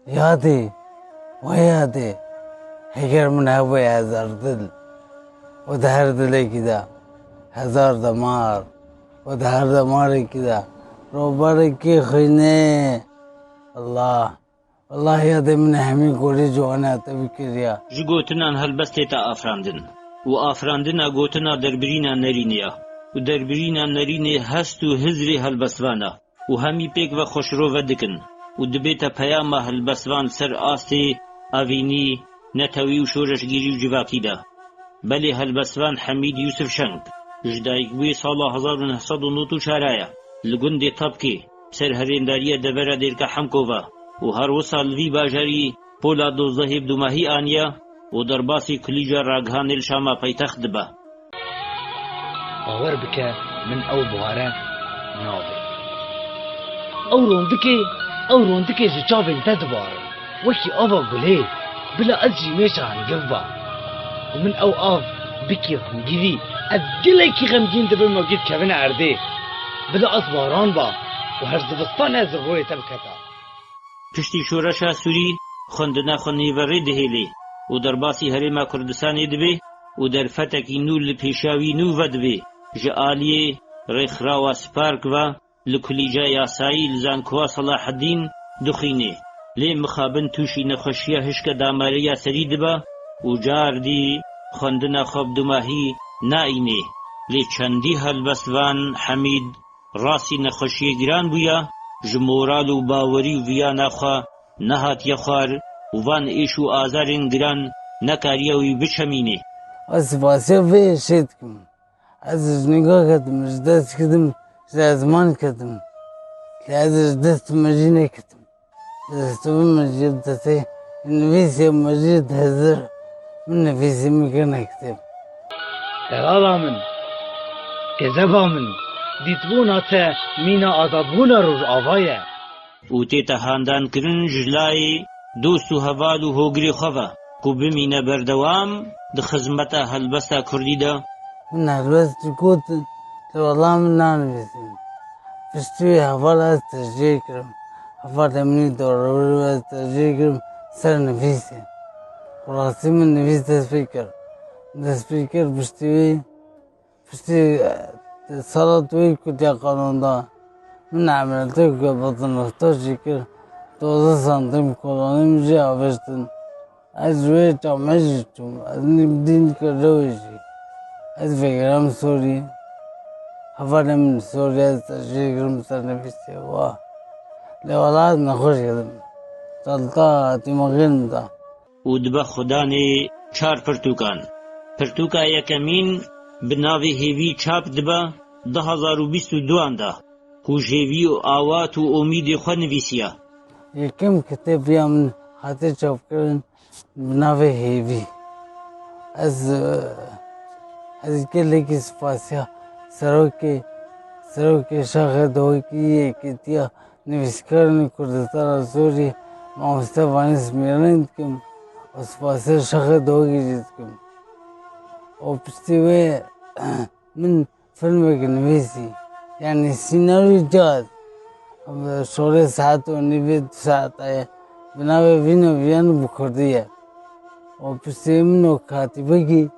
یادی و یادی اگر من هوای هزار دل و ده هر دلی که ده هزار دمار و ده هر دماری که ده روباری که خینه الله والله یادی من همی گوری جوانه تبکریا ji gotinan helbest tê te afirandin û afirandina gotina derbirîna nerînê ye û derbirîna nerînê hest û hizrê helbestvan e û hemî pêk ve xweşirove dikin û dibête peyama helbestvan ser astê avînî netewî û şoreşgirî û civakî de belê helbestvan Hemîd Yûsif Şeng ji dayîkbûyê sala 1994 ye li gundê Tabkê ser herêndariya devera dêrka Hemkova û her wisa li vî bajarî pola 12 dumahî aniye û derbasî kulîca Ragihanê li Şama paytext dibe. باور بکە من ئەو بوارە نابێ ئەو ڕۆندکێ ji çavên te dibarin wekî ava gulê bila ez jî mêşa hengiv ba û min ew av bikê xwingîrî ez gelekî xemgîn dibim û gît kevine erdê bila ez baran ba û her zivistan ez royê te biketa. Piştî şoreşa Sûrî xwendina xwe nêverê dihêlê û derbasî Herêma Kurdistanê dibe û derfetekî nû li pêşawî nû ve dibe ji aliyê rêxirawa Spark ve li kulîca yasayî li Zankowa Salaheddîn dixwîne lê mixabin tûşî nexweşiya hişka damarêya serî dibe û car dî xwendina xwe bi dumahî naîne lê çendî helbestvan Hemîd rastî nexweşiyê giran bûye ji moral û bawerî û viyana xwe nehatiye xwar û van êş û azarên giran nekariye wî biçemîne. از واسه وی شد کم از نگاه کردم از دست کردم از زمان کردم که از دست مجی نکردم دستم مجی دسته نویسی مجی هزار من نویسی میکنه کتب Derala min, gezeba min, dîtbûna te mîna azadbûna rojava ye. û tête handankirin ji layê dost û heval û hogirê xwe ve ku bimîne berdewam di xizmeta helbesta Kurdî de من البته گفت که والله من ننویسیم پشتی حوال از تشجیه کرم حوال امنی دوروری از تشجیه کرم سر نویسه خلاصی من نویس دست فکر پشتی سالاتوی کتیا قانون دا من عملتی که بطن اختاشی کرد 12 سانتیم کلونیم جی آوشتن از روی جامعه جتون از نبدین کرده ویشی از فکرم سوری حفالم سوری از تشریح کرم سر نفیستی واه لیوالات نخوش کردم سالتا تیماغین دا û dibe xudanê çar pirtûkan pirtûka yekemîn bi navê hêvî çap dibe 2022 da ku jêvî û awat û umîdê xwe nivîsiye. یکم کتابی من خاطر چاپ کردن بناوی هیوی از گلگی سپاسیا سروکی شاخ دوکی کتیا نویسکارن کردستان سوری مامسته وانس میرند کم و سپاسیا شاخ دوکی جید کم و پشتی وی من فیلم نویسی یعنی سیناریو جاد شوره ساعت و نوید ساعت آیا بنابه وینو ویانو بکردیه و پشتی منو کاتبگی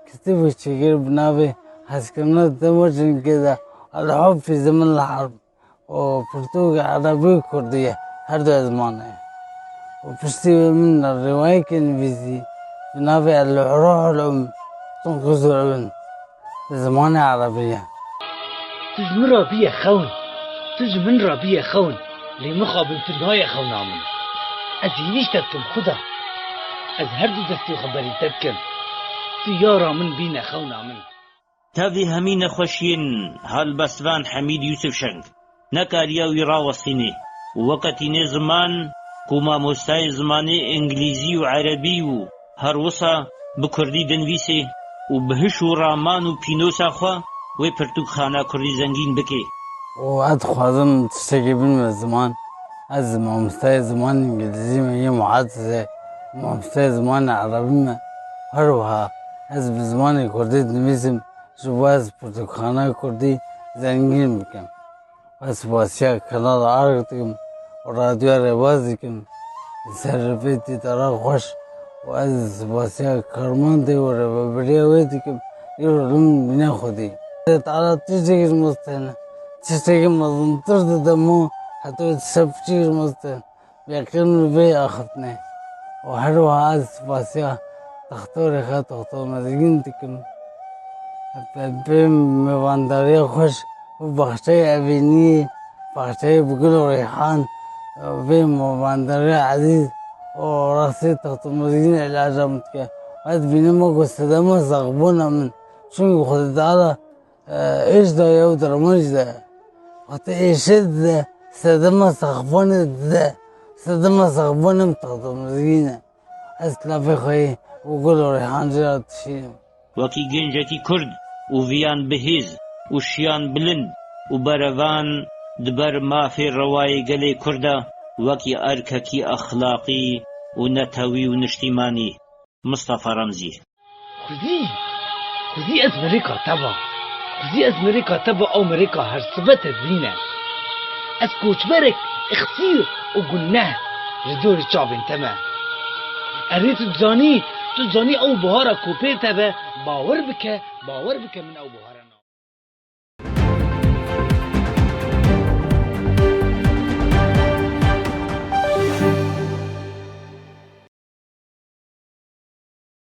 کتابی چگر بنابه حسکرنا تمرشن کده الحب فی زمن الحرب و پرتوک عربی کردیه هر دو زمانه و پشتی من روایه که نویسی بنابه الروح الام تنقص العلم زمان عربیه Tuz min ra biye xewn, tuz min ra biye xewn, lê mixabin tu nayê xewna min. Ez hînîş te dikim xuda, ez her du destê xeberî te dikim, tu yara min bîne xewna min. Tevî hemî nexweşiyên helbestvan Hemîd Yûsif Şeng nekariye wî rawestîne û weqetîne ziman ku mamostayê zimanê îngilîzî û erebî û her wisa bi Kurdî dinivîse û bi hiş û raman û pînosa xwe wê pirtûkxana Kurdî zengîn bike. و از خوازم تشتکی بیم زمان از مامستای زمان انگلیزی من یه محادثه مامستای زمان عربی من هر وها از به زمان کردی نویسم شو از پرتوخانه کردی زنگین بکم از باسیا کنال آرگتیم و رادیو رواز دکم سرپیتی ترا خوش و از سپاسیا کرمانده و ربابریه دکم یه رم بنا خودی تعالی تیجیگر مستن تیجیگر مزنتر دمو حتی سب چیگر مستن بیاکن بی آخفتنه و هر واحد سپاسیا تختار خط تختار مدرگین دکم به موانداری خوش و بخشای اوینی بخشای بگل و ریحان به موانداری عزیز و راستی تختار مدرگین علاجمت که باید بینه ما گستده ما زغبونه من چون خود تعالی ایش دایه و درمانش دایه وقتی ایشه ده سده ما سغبونه ده سده ما سغبونم تختار مدرگینه از کلافه خواهی و گل و ریحان جرا تشیرم وەکی گەنجێکی کورد و ڤیان بەهێز و شیان بلند و بەرەڤان دبەر مافێ ڕەوای گەلێ کوردە وەکی ئەرکەکی ئەخلاقی و نەتەوی و نیشتیمانی مستەفا ڕەمزی خودی از مریکا تبا خودی از مریکا تبا او مریکا هر سبت زینه از کوچبرک اخسیر و گنه جدور چابین تمه اری تو زانی او بهارا کوپه تبه باور بکه من او بهارا